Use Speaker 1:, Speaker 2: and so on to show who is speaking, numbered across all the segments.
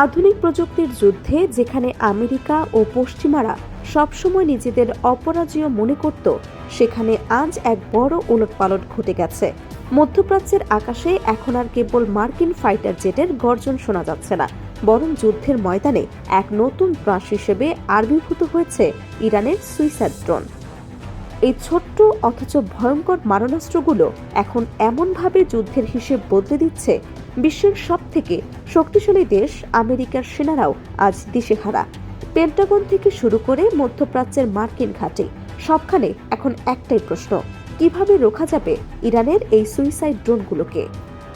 Speaker 1: আধুনিক প্রযুক্তির যুদ্ধে যেখানে আমেরিকা ও পশ্চিমারা সবসময় নিজেদের অপরাজেয় মনে করত, সেখানে আজ এক বড় ওলটপালট ঘটে গেছে। মধ্যপ্রাচ্যের আকাশে এখন আর কেবল মার্কিন ফাইটার জেটের গর্জন শোনা যাচ্ছে না, বরং যুদ্ধের ময়দানে এক নতুন ত্রাস হিসেবে আবির্ভূত হয়েছে ইরানের সুইসাইড ড্রোন। এই ছোট্ট অথচ ভয়ঙ্কর মারণাস্ত্রগুলো এখন এমনভাবে যুদ্ধের হিসেব বদলে দিচ্ছে, বিশ্বের সবথেকে শক্তিশালী দেশ আমেরিকার সেনারাও আজ দিশেহারা। পেন্টাগন থেকে শুরু করে মধ্যপ্রাচ্যের মার্কিন ঘাঁটি, সবখানে এখন একটাই প্রশ্ন: কিভাবে রোখা যাবে ইরানের এই সুইসাইড ড্রোনগুলোকে?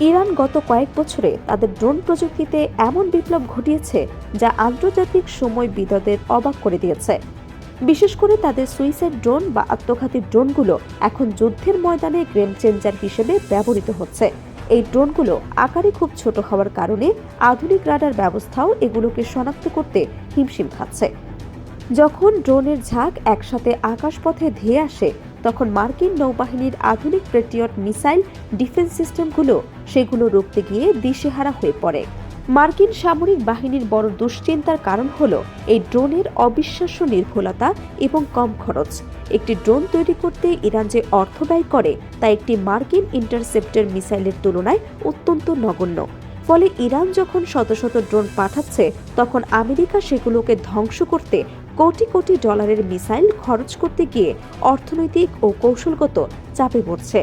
Speaker 1: ইরান গত কয়েক বছরে তাদের ড্রোন প্রযুক্তিতে এমন বিপ্লব ঘটিয়েছে যা আন্তর্জাতিক সময়বিদদের অবাক করে দিয়েছে। বিশেষ করে তাদের সুইসাইড ড্রোন বা আত্মঘাতী ড্রোনগুলো এখন যুদ্ধের ময়দানে গেম চেঞ্জার হিসেবে ব্যবহৃত হচ্ছে। এই ড্রোনগুলো আকারে খুব ছোট হওয়ার কারণে আধুনিক রাডার ব্যবস্থাও এগুলোকে শনাক্ত করতে হিমশিম খাচ্ছে। যখন ড্রোনের ঝাঁক একসাথে আকাশপথে ধেয়ে আসে, তখন মার্কিন নৌবাহিনীর আধুনিক প্যাট্রিয়ট মিসাইল ডিফেন্স সিস্টেমগুলো সেগুলো রুখতে গিয়ে দিশেহারা হয়ে পড়ে। মার্কিন সামরিক বাহিনীর বড় দুশ্চিন্তার কারণ হল এই ড্রোনের অবিশ্বাস্য নির্ভুলতা এবং কম খরচ। একটি ড্রোন তৈরি করতে ইরান যে অর্থ ব্যয় করে তা একটি মার্কিন ইন্টারসেপ্টর মিসাইলের তুলনায় অত্যন্ত নগণ্য। ফলে ইরান যখন শত শত ড্রোন পাঠাচ্ছে, তখন আমেরিকা সেগুলোকে ধ্বংস করতে কোটি কোটি ডলারের মিসাইল খরচ করতে গিয়ে অর্থনৈতিক ও কৌশলগত চাপে পড়ছে।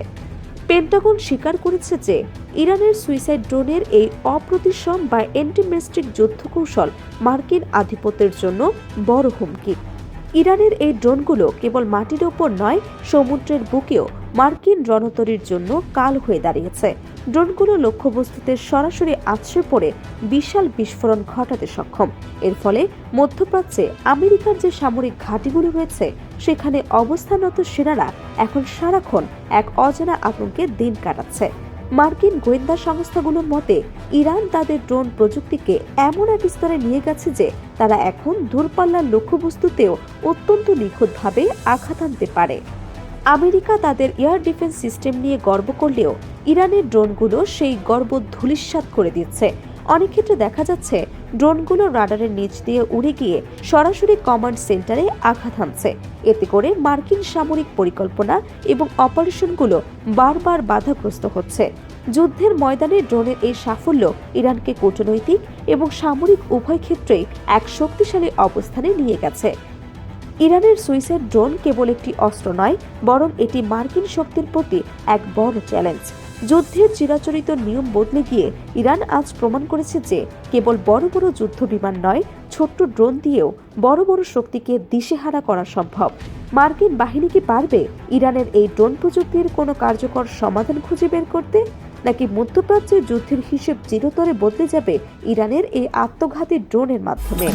Speaker 1: পেন্টাগন স্বীকার করেছে যে ইরানের সুইসাইড ড্রোনের এই অপ্রতিসম বা এন্টিমিস্টিক যুদ্ধ কৌশল মার্কিন আধিপত্যের জন্য বড় হুমকি। ইরানের এই ড্রোনগুলো কেবল মাটির ওপর নয়, সমুদ্রের বুকেও মার্কিন রণতরীর জন্য কাল হয়ে দাঁড়িয়েছে। ড্রোনগুলো লক্ষ্যবস্তুতে সরাসরি আছড়ে পড়ে বিশাল বিস্ফোরণ ঘটাতে সক্ষম। এর ফলে মধ্যপ্রাচ্যে আমেরিকার যে সামরিক ঘাঁটিগুলো রয়েছে, সেখানে অবস্থানরত সেনারা এখন সারাক্ষণ এক অজানা আতঙ্কে দিন কাটাচ্ছে। মার্কিন গোয়েন্দা সংস্থাগুলোর মতে, ইরান তাদের ড্রোন প্রযুক্তিকে এমন এক স্তরে নিয়ে গেছে যে তারা এখন দূরপাল্লার লক্ষ্যবস্তুতেও অত্যন্ত নিখুঁতভাবে আঘাত আনতে পারে। আমেরিকা তাদের এয়ার ডিফেন্স সিস্টেম নিয়ে গর্ব করলেও ইরানের ড্রোনগুলো সেই গর্ব ধূলিসাৎ করে দিচ্ছে। অনেক ক্ষেত্রে দেখা যাচ্ছে ড্রোনগুলো রাডারের নিচ দিয়ে উড়ে গিয়ে সরাসরি কমান্ড সেন্টারে আঘাত হানছে। এতে করে মার্কিন সামরিক পরিকল্পনা এবং অপারেশনগুলো বারবার বাধাগ্রস্ত হচ্ছে। যুদ্ধের ময়দানে ড্রোনের এই সাফল্য ইরানকে কূটনৈতিক এবং সামরিক উভয় ক্ষেত্রেই এক শক্তিশালী অবস্থানে নিয়ে গেছে। ইরানের সুইসাইড ড্রোন কেবল একটি অস্ত্র নয়, বরং এটি মার্কিন শক্তির প্রতি এক বড় চ্যালেঞ্জ। যুদ্ধের চিরাচরিত নিয়ম বদলে গিয়ে ইরান আজ প্রমাণ করেছে যে কেবল বড় বড় যুদ্ধ বিমান নয়, ছোট্ট ড্রোন দিয়েও বড় বড় শক্তিকে দিশেহারা করা সম্ভব। মার্কিন বাহিনী কি পারবে ইরানের এই ড্রোন প্রযুক্তির কোনো কার্যকর সমাধান খুঁজে বের করতে, নাকি মধ্যপ্রাচ্যের যুদ্ধের হিসেব চিরতরে বদলে যাবে ইরানের এই আত্মঘাতী ড্রোনের মাধ্যমে?